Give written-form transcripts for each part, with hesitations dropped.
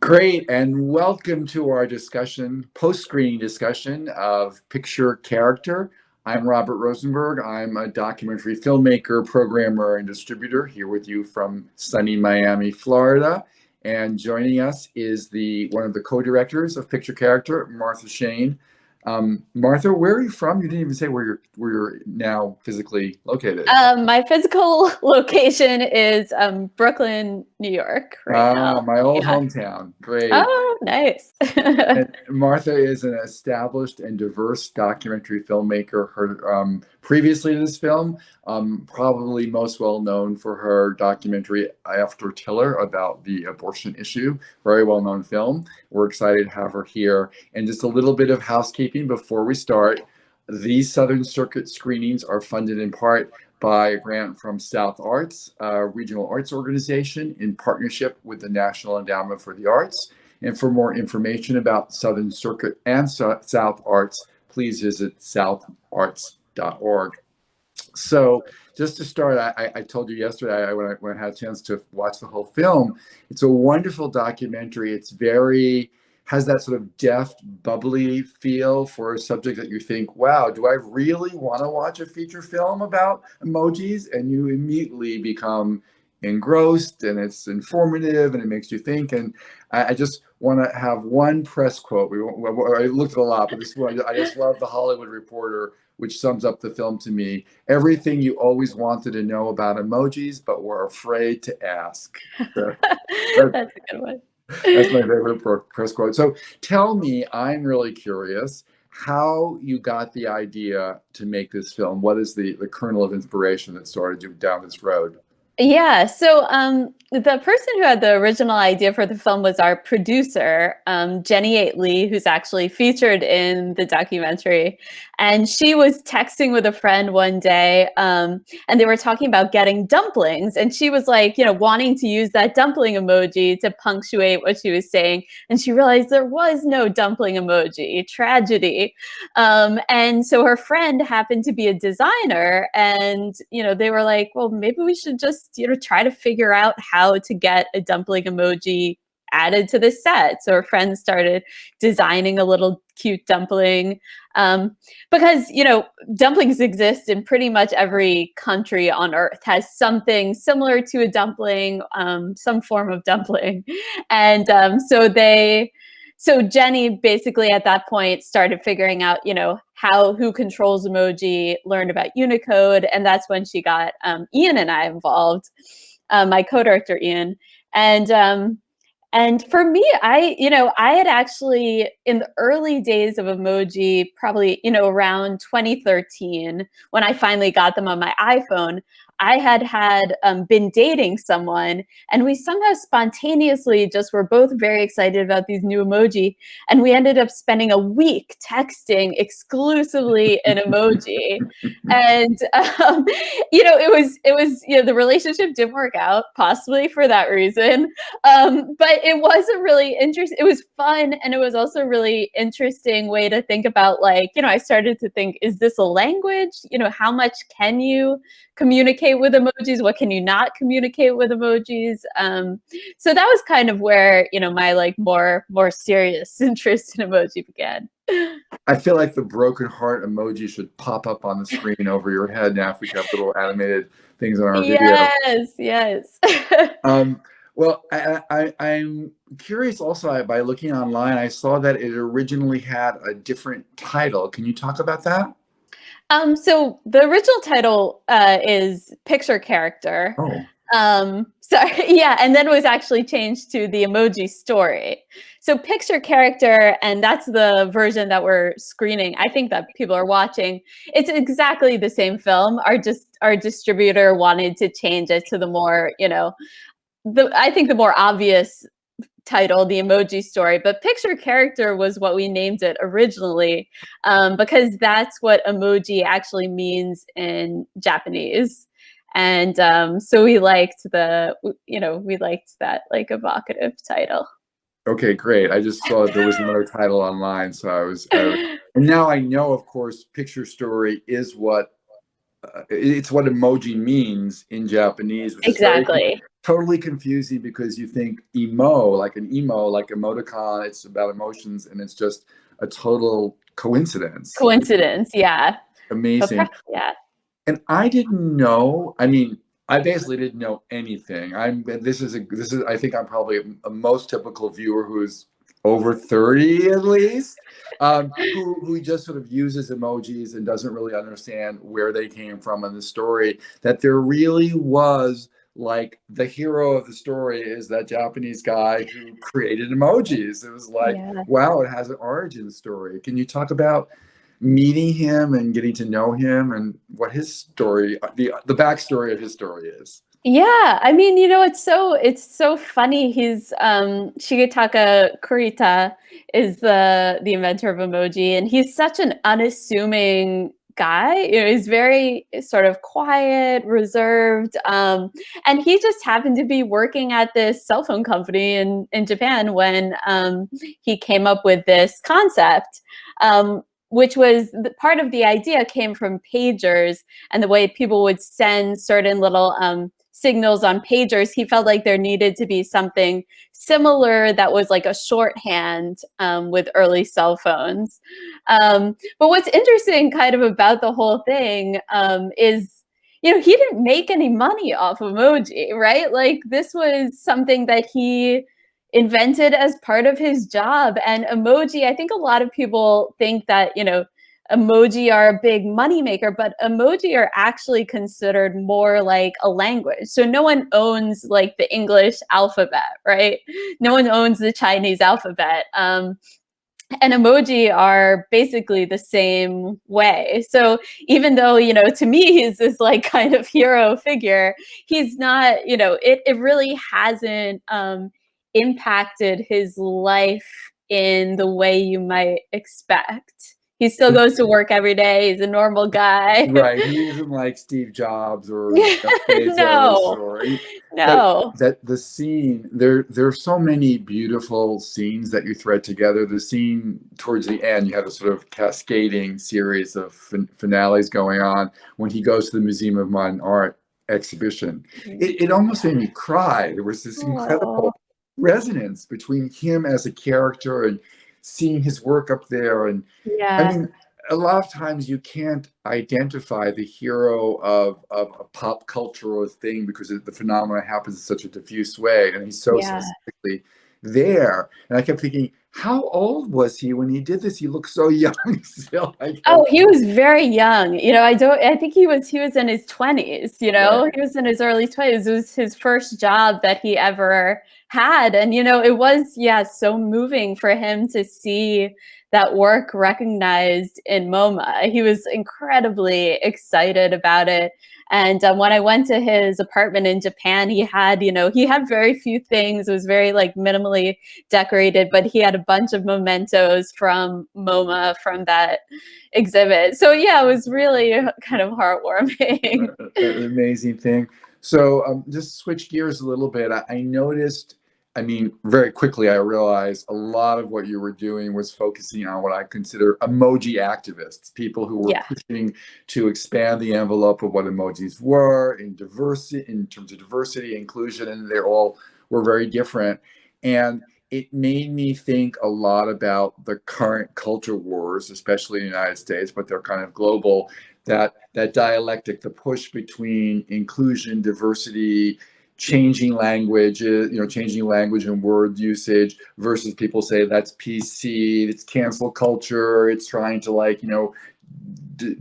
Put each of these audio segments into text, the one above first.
Great, and welcome to our discussion, post-screening discussion of Picture Character. I'm Robert Rosenberg. I'm a documentary filmmaker, programmer, and distributor here with you from sunny Miami, Florida. And joining us is one of the co-directors of Picture Character, Martha Shane. Martha, where are you from? You didn't even say where you're now physically located. My physical location is Brooklyn, New York right now. My old hometown. Great. Oh, nice. And Martha is an established and diverse documentary filmmaker. Her previously to this film, probably most well known for her documentary After Tiller about the abortion issue. Very well known film. We're excited to have her here. And just a little bit of housekeeping before we start. These Southern Circuit screenings are funded in part by a grant from South Arts, a regional arts organization in partnership with the National Endowment for the Arts. And for more information about Southern Circuit and South Arts, please visit southarts.org. So just to start, I told you yesterday when I had a chance to watch the whole film, it's a wonderful documentary. It's has that sort of deft, bubbly feel for a subject that you think, wow, do I really want to watch a feature film about emojis? And you immediately become engrossed, and it's informative, and it makes you think. And I just want to have one press quote. I looked at a lot, but this one, I just love the Hollywood Reporter, which sums up the film to me. Everything you always wanted to know about emojis, but were afraid to ask. So, that's a good one. That's my favorite press quote. So tell me, I'm really curious, how you got the idea to make this film. What is the kernel of inspiration that started you down this road? Yeah, so the person who had the original idea for the film was our producer, Jenny Lee, who's actually featured in the documentary. And she was texting with a friend one day, and they were talking about getting dumplings. And she was like, wanting to use that dumpling emoji to punctuate what she was saying. And she realized there was no dumpling emoji, tragedy. And so her friend happened to be a designer, and, they were like, well, maybe we should just try to figure out how to get a dumpling emoji added to the set. So her friends started designing a little cute dumpling, because dumplings exist in pretty much every country on earth, has something similar to a dumpling, some form of dumpling. And so Jenny basically at that point started figuring out, who controls emoji, learned about Unicode, and that's when she got Ian and I involved, my co-director Ian. And for me, I had actually, in the early days of emoji, probably, around 2013, when I finally got them on my iPhone, I had been dating someone, and we somehow spontaneously just were both very excited about these new emoji. And we ended up spending a week texting exclusively in emoji. And, it was, the relationship didn't work out, possibly for that reason. But it was a really interesting, it was fun. And it was also a really interesting way to think about, I started to think, is this a language? How much can you communicate with emojis? What can you not communicate with emojis? So that was kind of where, my more serious interest in emoji began. I feel like the broken heart emoji should pop up on the screen over your head now if we have little animated things on our video. Yes. Well, I'm curious also, by looking online, I saw that it originally had a different title. Can you talk about that? So the original title is Picture Character. And then it was actually changed to the Emoji Story. So Picture Character, and that's the version that we're screening. I think that people are watching. It's exactly the same film. Our distributor wanted to change it to the more, I think the more obvious title, the Emoji Story, but Picture Character was what we named it originally, because that's what emoji actually means in Japanese. And so we liked that evocative title. Okay, great. I just saw there was another title online, so and now I know, of course, Picture Story is what it's what emoji means in Japanese, which exactly. is totally confusing because you think emo, like an emo, like emoticon, it's about emotions, and it's just a total coincidence. Coincidence, yeah. But Amazing. yeah. And I didn't know, I mean, I basically didn't know anything. I think I'm probably a most typical viewer who's over 30 at least, who just sort of uses emojis and doesn't really understand where they came from in the story, that there really was, like, the hero of the story is that Japanese guy who created emojis. It was like, Yeah. wow, it has an origin story. Can you talk about meeting him and getting to know him and what his story, the backstory of his story is? Yeah, I mean, it's so funny. He's Shigetaka Kurita is the inventor of emoji, and he's such an unassuming guy. He's very sort of quiet, reserved, and he just happened to be working at this cell phone company in Japan when he came up with this concept. Which was part of the idea came from pagers and the way people would send certain little signals on pagers. He felt like there needed to be something similar that was like a shorthand with early cell phones. But what's interesting kind of about the whole thing is, he didn't make any money off emoji, right? Like this was something that he invented as part of his job. And emoji, I think a lot of people think that, emoji are a big moneymaker, but emoji are actually considered more like a language. So no one owns like the English alphabet, right? No one owns the Chinese alphabet. And emoji are basically the same way. So even though, to me, he's this like kind of hero figure, he's not, it really hasn't impacted his life in the way you might expect. He still goes to work every day. He's a normal guy. Right. He isn't like Steve Jobs or Jeff Bezos, No, or, but no. that the scene, there are so many beautiful scenes that you thread together. The scene towards the end, you have a sort of cascading series of finales going on when he goes to the Museum of Modern Art exhibition. It almost made me cry. There was this Oh, incredible resonance between him as a character and seeing his work up there. And I yeah, mean, a lot of times you can't identify the hero of a pop cultural thing because the phenomenon happens in such a diffuse way, and he's so yeah. specifically there. And I kept thinking, how old was he when he did this? He looked so young still. I kept, Oh, he was very young. I think he was in his 20s, right, He was in his early 20s. It was his first job that he ever had. And it was, yeah, so moving for him to see that work recognized in MoMA. He was incredibly excited about it. And when I went to his apartment in Japan, he had very few things. It was very like minimally decorated, but he had a bunch of mementos from MoMA from that exhibit. So yeah, it was really kind of heartwarming. an amazing thing. So just switch gears a little bit. I noticed, I mean, very quickly, I realized a lot of what you were doing was focusing on what I consider emoji activists, people who were Yeah, pushing to expand the envelope of what emojis were in diversity, in terms of diversity, inclusion, and they all were very different. And it made me think a lot about the current culture wars, especially in the United States, but they're kind of global. That dialectic, the push between inclusion, diversity, changing language, changing language and word usage versus people say that's PC, it's cancel culture, it's trying to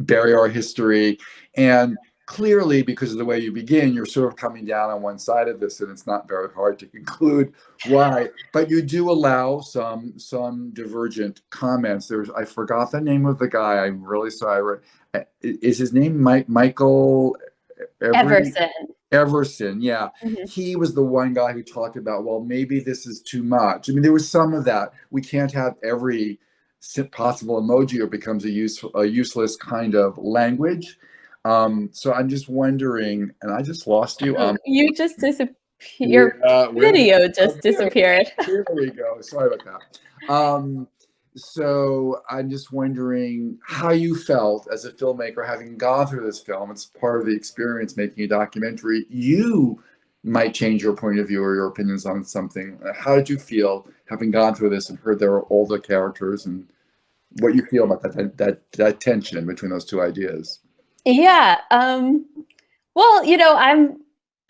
bury our history. And clearly, because of the way you begin, you're sort of coming down on one side of this, and it's not very hard to conclude why. But you do allow some divergent comments. I forgot the name of the guy. I'm really sorry. Is his name Michael Everson. Everson? Yeah, Mhm. he was the one guy who talked about, well, maybe this is too much. I mean, there was some of that. We can't have every possible emoji or becomes a useless kind of language. So I'm just wondering, and I just lost you. You just disappeared. Your Yeah, where did video oh, just disappeared. here we go. Sorry about that. So I'm just wondering how you felt as a filmmaker having gone through this film. It's part of the experience making a documentary. You might change your point of view or your opinions on something. How did you feel having gone through this and heard there were all the characters, and what you feel about that tension between those two ideas? Yeah. Well,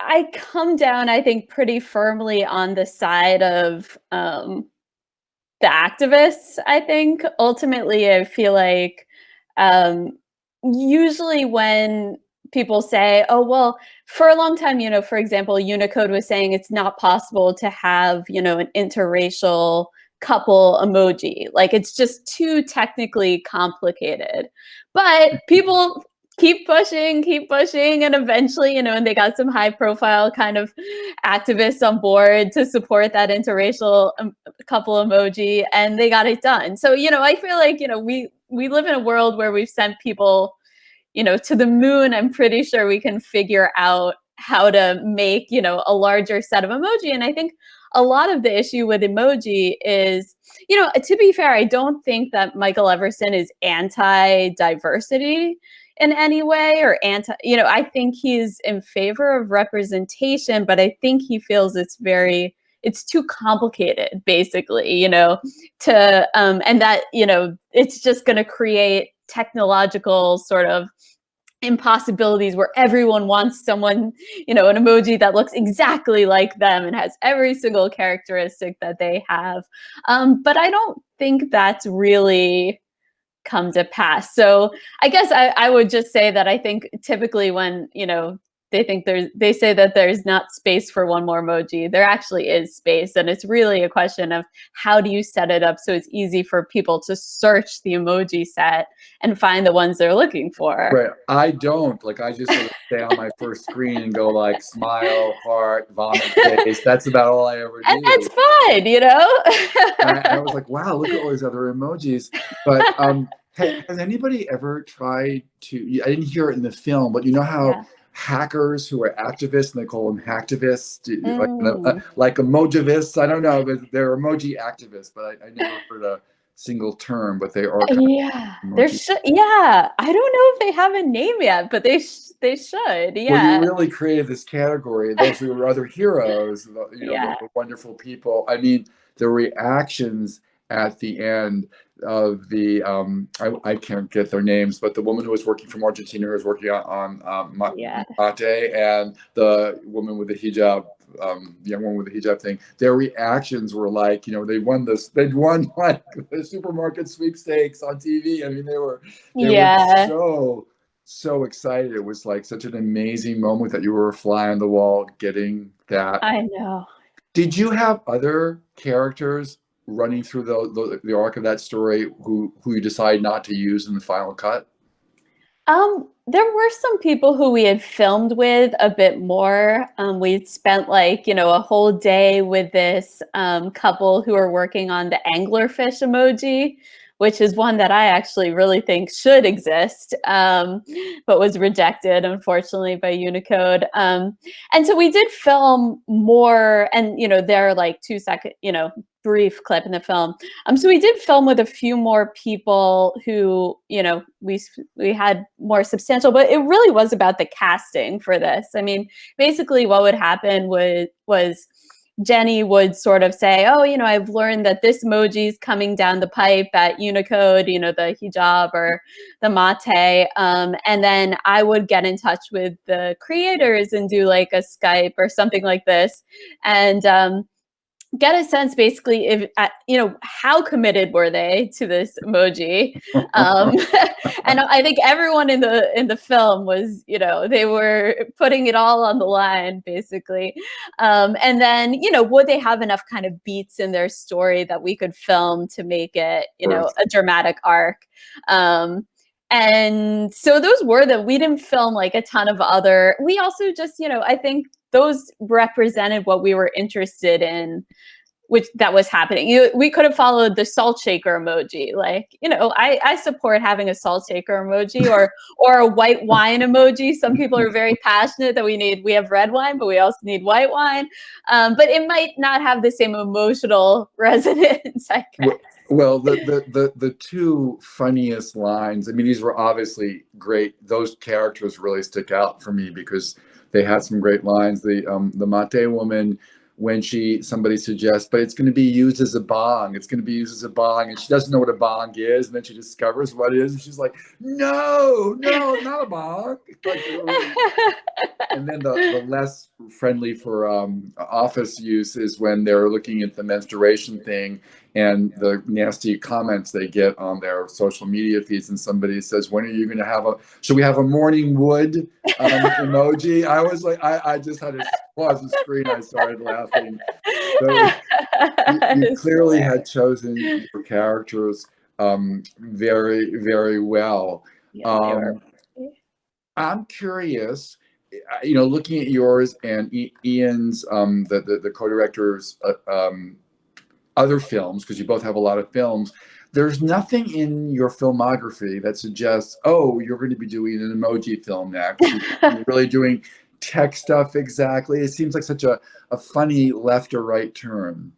I come down, I think, pretty firmly on the side of the activists. I think ultimately, I feel like um, usually when people say, "Oh, well," for a long time, for example, Unicode was saying it's not possible to have, an interracial couple emoji. Like it's just too technically complicated. But people keep pushing, and eventually, and they got some high profile kind of activists on board to support that interracial couple emoji, and they got it done. So, I feel like, we live in a world where we've sent people, to the moon. I'm pretty sure we can figure out how to make, a larger set of emoji. And I think a lot of the issue with emoji is, to be fair, I don't think that Michael Everson is anti-diversity in any way, or I think he's in favor of representation, but I think he feels it's too complicated, basically, to and that, it's just going to create technological sort of impossibilities where everyone wants someone, an emoji that looks exactly like them and has every single characteristic that they have. But I don't think that's really come to pass. So I guess I would just say that I think typically when, they say that there's not space for one more emoji, there actually is space. And it's really a question of how do you set it up so it's easy for people to search the emoji set and find the ones they're looking for. Right. I don't. Like, I just sort of stay on my first screen and go like smile, heart, vomit face. That's about all I ever do. And that's fine, I was like, wow, look at all these other emojis. But has anybody ever tried to, I didn't hear it in the film, but you know how Yeah. hackers who are activists, and they call them hacktivists, Mm. like emojivists, I don't know, but they're emoji activists, but I never heard a single term, but they are kind Yeah, of there emoji. should. Yeah, I don't know if they have a name yet, but they should. Well, you Yeah, really created this category. Those are your other heroes, yeah, the wonderful people. I mean, the reactions at the end of the I can't get their names, but the woman who was working from Argentina, who was working on yeah, Mate, and the woman with the hijab, young woman with the hijab thing. Their reactions were like, they'd won like the supermarket sweepstakes on TV. I mean, they were yeah. so excited. It was like such an amazing moment that you were a fly on the wall getting that. I know. Did you have other characters running through the arc of that story who you decide not to use in the final cut? There were some people who we had filmed with a bit more. We'd spent like, a whole day with this couple who are working on the anglerfish emoji, which is one that I actually really think should exist, but was rejected, unfortunately, by Unicode. And so we did film more, and, they're like 2 second, brief clip in the film. So we did film with a few more people who, we had more substantial, but it really was about the casting for this. I mean, basically what would happen was Jenny would sort of say, oh, I've learned that this emoji is coming down the pipe at Unicode, the hijab or the mate. And then I would get in touch with the creators and do like a Skype or something like this. And get a sense basically if how committed were they to this emoji. And I think everyone in the film was, they were putting it all on the line basically. And then would they have enough kind of beats in their story that we could film to make it a dramatic arc. And so those were that we didn't film like a ton of other. We also just, I think those represented what we were interested in, which that was happening. We could have followed the salt shaker emoji. Like, I support having a salt shaker emoji or a white wine emoji. Some people are very passionate that we have red wine, but we also need white wine. But it might not have the same emotional resonance, I guess. Well, the two funniest lines, I mean, these were obviously great. Those characters really stick out for me because they had some great lines. The mate woman, when somebody suggests, but it's going to be used as a bong. It's going to be used as a bong, and she doesn't know what a bong is, and then she discovers what it is, and she's like, "No, no, not a bong." Like, and then the less friendly for office use is when they're looking at the menstruation thing and the nasty comments they get on their social media feeds, and somebody says, "When are you going to should we have a morning wood emoji?" I was like, I just had to pause the screen. I started laughing. So you clearly had chosen your characters very, very well. Yeah, they were. I'm curious, looking at yours and Ian's, the co-director's other films, because you both have a lot of films. There's nothing in your filmography that suggests, oh, you're going to be doing an emoji film next. You're really doing tech stuff exactly. It seems like such a funny left or right turn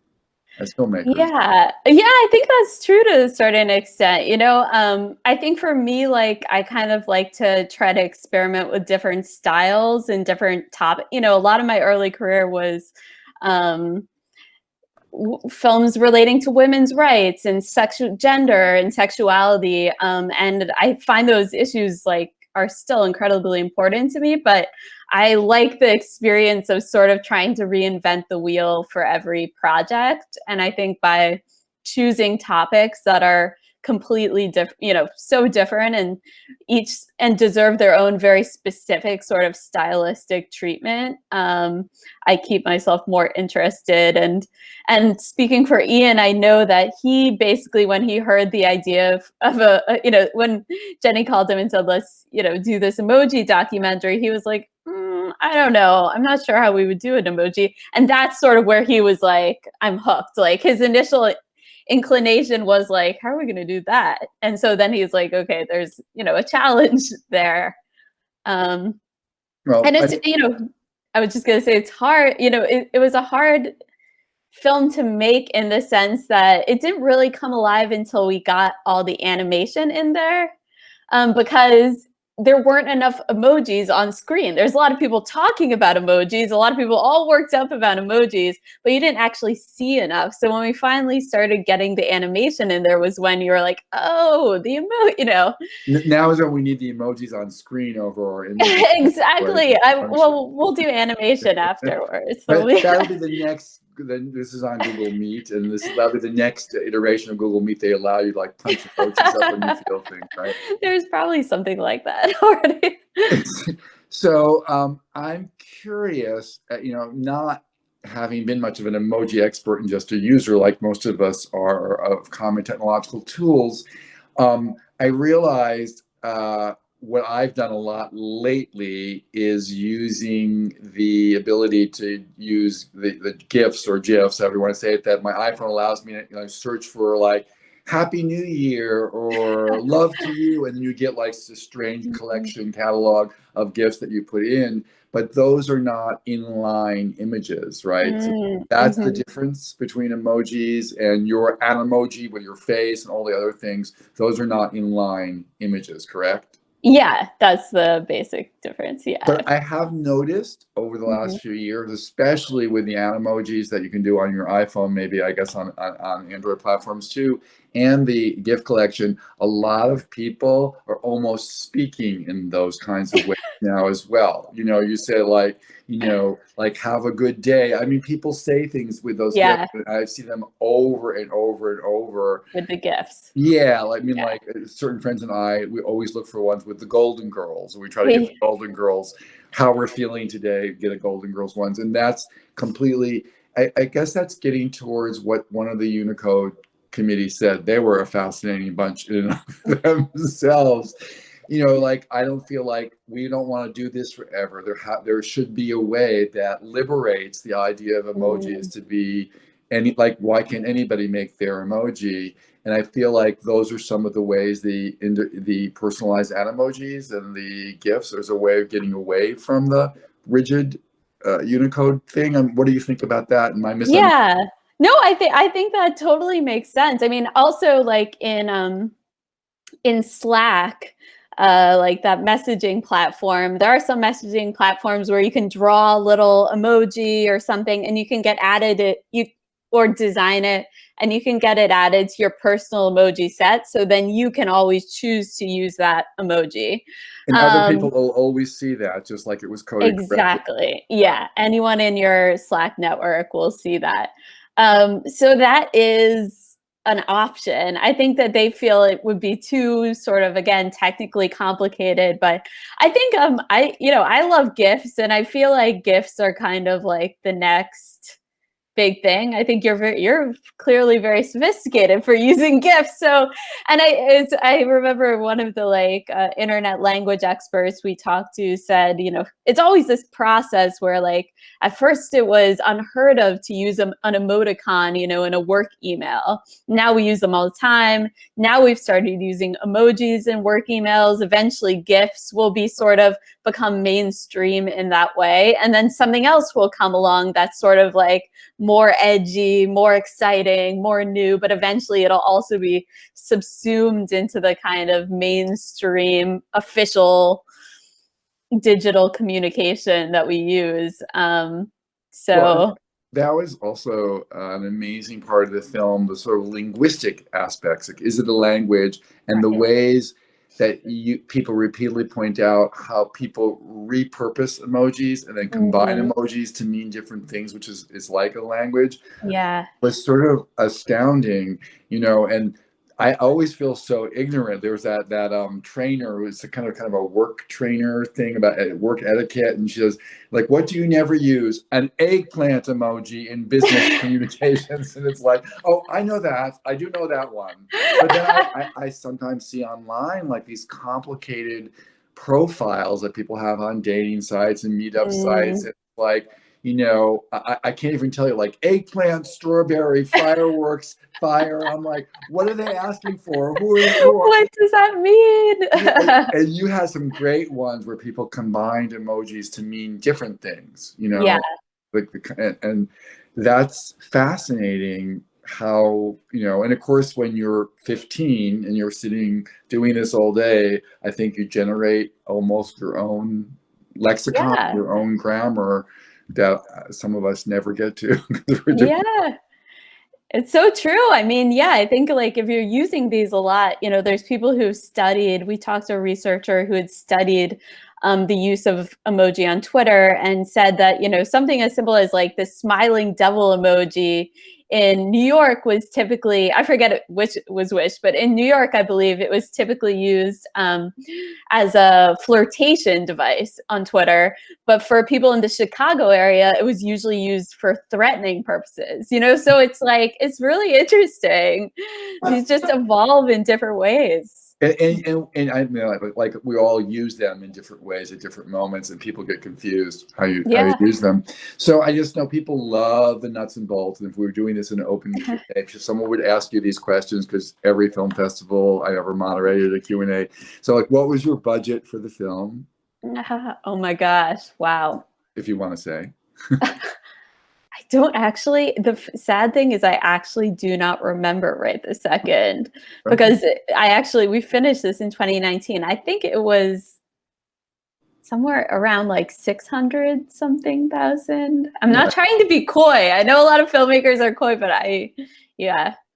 as filmmakers. Yeah, I think that's true to a certain extent. I think for me, like, I kind of like to try to experiment with different styles and different topics. A lot of my early career was films relating to women's rights and gender and sexuality. And I find those issues are still incredibly important to me, but I like the experience of sort of trying to reinvent the wheel for every project. And I think by choosing topics that are completely different, so different and deserve their own very specific sort of stylistic treatment, I keep myself more interested. And speaking for Ian, I know that he basically, when he heard the idea of when Jenny called him and said, let's, do this emoji documentary, he was like, I don't know. I'm not sure how we would do an emoji. And that's sort of where he was like, I'm hooked. Like, his initial inclination was like, how are we going to do that? And so then he's like, okay, there's, a challenge there. And it's, I was just going to say, it's hard. It was a hard film to make in the sense that it didn't really come alive until we got all the animation in there, because there weren't enough emojis on screen. There's a lot of people talking about emojis, a lot of people all worked up about emojis, but you didn't actually see enough. So when we finally started getting the animation in there was when you were like, oh, the emoji, Now is when we need the emojis on screen over. Exactly. We'll do animation afterwards. But that'll be the next. Then this is on Google Meet, and that'll be the next iteration of Google Meet. They allow you to punch emojis up when you feel things, right? There's probably something like that already. So I'm curious, not having been much of an emoji expert and just a user like most of us are of common technological tools, I realized what I've done a lot lately is using the ability to use the GIFs or GIFs, however you want to say it, that my iPhone allows me to search for Happy New Year or love to you. And then you get a strange collection catalog of GIFs that you put in, but those are not inline images, right? So that's the difference between emojis and your Animoji with your face and all the other things. Those are not inline images, correct? Yeah, that's the basic difference. Yeah. But I have noticed over the last few years, especially with the Animojis that you can do on your iPhone, maybe I guess on Android platforms too, and the GIF collection, a lot of people are almost speaking in those kinds of ways now as well. You say have a good day. I mean, people say things with those GIFs, and I've seen them over and over and over. With the GIFs. Yeah, like certain friends and I, we always look for ones with the Golden Girls, and we try to get the Golden Girls, how we're feeling today, get a Golden Girls ones. And that's completely, I guess that's getting towards what one of the Unicode committee said. They were a fascinating bunch in themselves. I don't feel like we don't want to do this forever. There should be a way that liberates the idea of emojis to be why can't anybody make their emoji? And I feel like those are some of the ways the personalized Animojis and the GIFs, there's a way of getting away from the rigid Unicode thing. What do you think about that? Am I missing? Yeah, no, I think that totally makes sense. I mean, also in Slack, like that messaging platform. There are some messaging platforms where you can draw a little emoji or something, and you can get added or design it, and you can get it added to your personal emoji set. So then you can always choose to use that emoji. And other people will always see that, just like it was coded correctly. Exactly. Yeah. Anyone in your Slack network will see that. So that is an option. I think that they feel it would be too sort of, again, technically complicated, but I think I love GIFs, and I feel like GIFs are kind of like the next big thing. I think you're clearly very sophisticated for using GIFs. So, and I remember one of the internet language experts we talked to said, it's always this process where at first it was unheard of to use an emoticon, in a work email. Now we use them all the time. Now we've started using emojis in work emails. Eventually GIFs will be sort of become mainstream in that way. And then something else will come along that's sort of more edgy, more exciting, more new, but eventually it'll also be subsumed into the kind of mainstream official digital communication that we use. Well, that was also an amazing part of the film, the sort of linguistic aspects. Like, is it a language? And the ways that people repeatedly point out how people repurpose emojis and then combine emojis to mean different things, which is like a language. Yeah. Was sort of astounding, and I always feel so ignorant. There was that trainer who was kind of a work trainer thing about work etiquette, and she says, like, what do you never use? An eggplant emoji in business communications. And it's like, oh, I know that. I do know that one. But then I sometimes see online these complicated profiles that people have on dating sites and meetup sites. And I can't even tell you, eggplant, strawberry, fireworks, fire. I'm like, what are they asking for? What does that mean? And you had some great ones where people combined emojis to mean different things, Yeah. And that's fascinating how, and of course, when you're 15 and you're sitting doing this all day, I think you generate almost your own lexicon, your own grammar, that some of us never get to. Yeah, it's so true. I mean, yeah, I think if you're using these a lot, there's people who've studied, we talked to a researcher who had studied the use of emoji on Twitter and said that, something as simple as the smiling devil emoji in New York was typically, I forget which was which, but in New York, I believe it was typically used as a flirtation device on Twitter. But for people in the Chicago area, it was usually used for threatening purposes, so it's really interesting. These just evolve in different ways. And I know, we all use them in different ways at different moments, and people get confused how you use them. So I just know people love the nuts and bolts. And if we were doing this in an open Q&A, if someone would ask you these questions, because every film festival I ever moderated a Q&A. So what was your budget for the film? Oh my gosh! Wow. If you want to say. I don't actually. The sad thing is I actually do not remember right this second, because we finished this in 2019. I think it was somewhere around 600 something thousand. I'm not trying to be coy. I know a lot of filmmakers are coy, but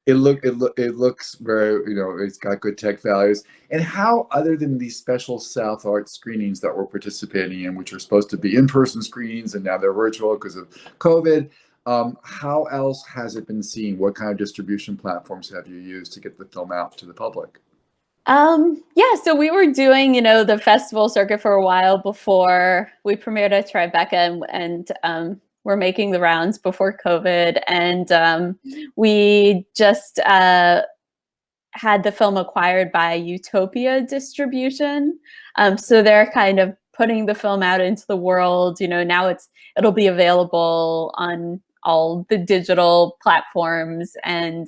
It looks very, it's got good tech values. And how, other than these special South Art screenings that we're participating in, which are supposed to be in-person screenings and now they're virtual because of COVID, how else has it been seen? What kind of distribution platforms have you used to get the film out to the public? So we were doing, the festival circuit for a while before we premiered at Tribeca, and we're making the rounds before COVID, and we just had the film acquired by Utopia Distribution. So they're kind of putting the film out into the world. Now it'll be available on all the digital platforms, and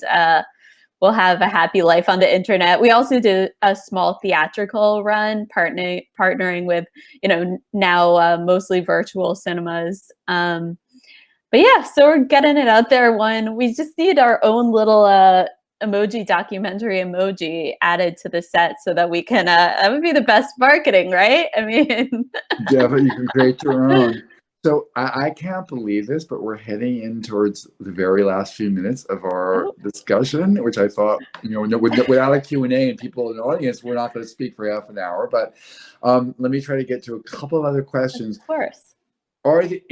we'll have a happy life on the internet. We also did a small theatrical run, partnering with, now mostly virtual cinemas. But yeah, so we're getting it out there. We just need our own little emoji documentary emoji added to the set so that we can, that would be the best marketing, right? I mean, Definitely, you can create your own. So I can't believe this, but we're heading in towards the very last few minutes of our oh, discussion, which I thought, without a Q&A and people in the audience, we're not going to speak for half an hour. But let me try to get to a couple of other questions. of course. Are the,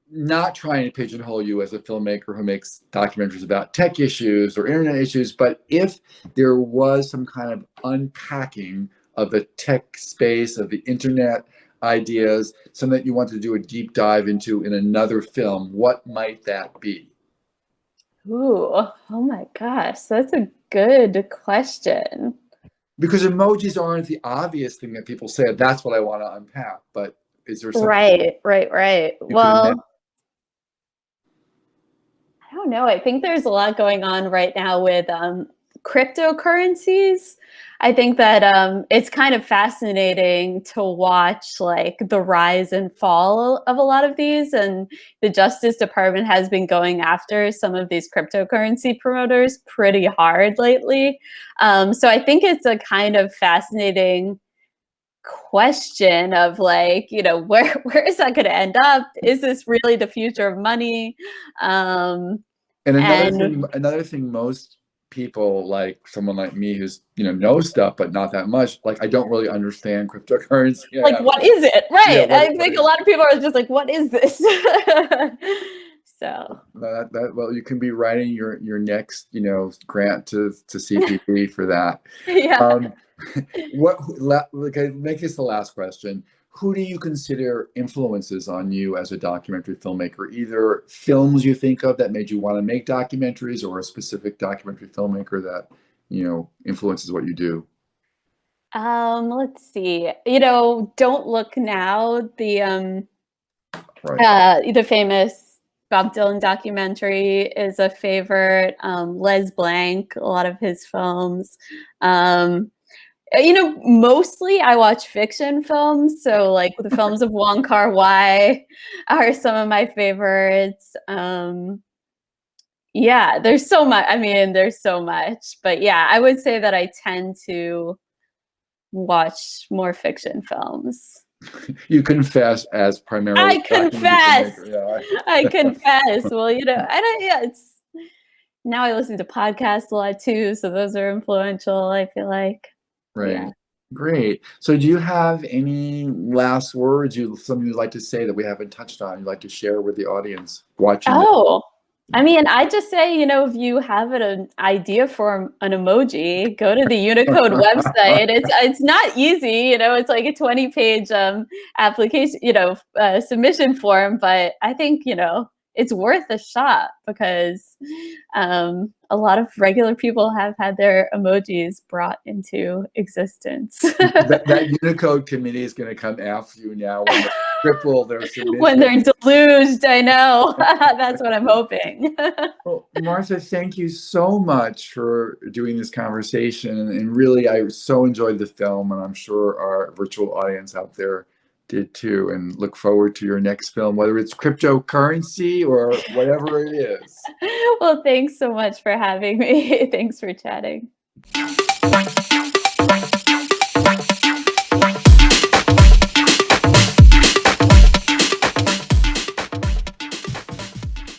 not trying to pigeonhole you as a filmmaker who makes documentaries about tech issues or internet issues, but if there was some kind of unpacking of the tech space, of the internet ideas, something that you want to do a deep dive into in another film, what might that be? Ooh, oh my gosh, that's a good question. Because emojis aren't the obvious thing that people say, that's what I want to unpack, but is there something Right. you could imagine? Well, I don't know. I think there's a lot going on right now with cryptocurrencies. I think that it's kind of fascinating to watch like the rise and fall of a lot of these, and the Justice Department has been going after some of these cryptocurrency promoters pretty hard lately. So I think it's a kind of fascinating question of like, where is that going to end up? Is this really the future of money? And And another thing, most people, like someone like me who's knows stuff but not that much, like I don't really understand cryptocurrency. like, what is it? Yeah, Right. I think a lot of people are just like, what is this? So well, you can be writing your next grant to CPP for that. yeah. Okay, make this the last question. Who do you consider influences on you as a documentary filmmaker? Either films you think of that made you want to make documentaries, or a specific documentary filmmaker that influences what you do. Let's see. Don't Look Now, Right. the famous Bob Dylan documentary is a favorite. Les Blanc, a lot of his films. Mostly I watch fiction films, so like the films of Wong Kar-wai are some of my favorites. Yeah, there's so much. I mean, there's so much, but yeah, I would say that I tend to watch more fiction films. You confess as primarily I a documentary confess. filmmaker. I Yeah. confess. Well, I don't. Yeah, it's now I listen to podcasts a lot too, so those are influential. I feel like. Yeah. Right. Great. So do you have any last words, something you'd like to say that we haven't touched on, you'd like to share with the audience watching this? Oh, I mean, I just say, if you have an idea for an emoji, go to the Unicode website. It's not easy, it's like a 20-page application, submission form, but I think, it's worth a shot because a lot of regular people have had their emojis brought into existence. That Unicode committee is going to come after you now when they cripple their submission. When they're deluged, I know. That's what I'm hoping. Well, Martha, thank you so much for doing this conversation. And really, I so enjoyed the film, and I'm sure our virtual audience out there did too. And look forward to your next film, whether it's cryptocurrency or whatever it is. Well, thanks so much for having me. Thanks for chatting.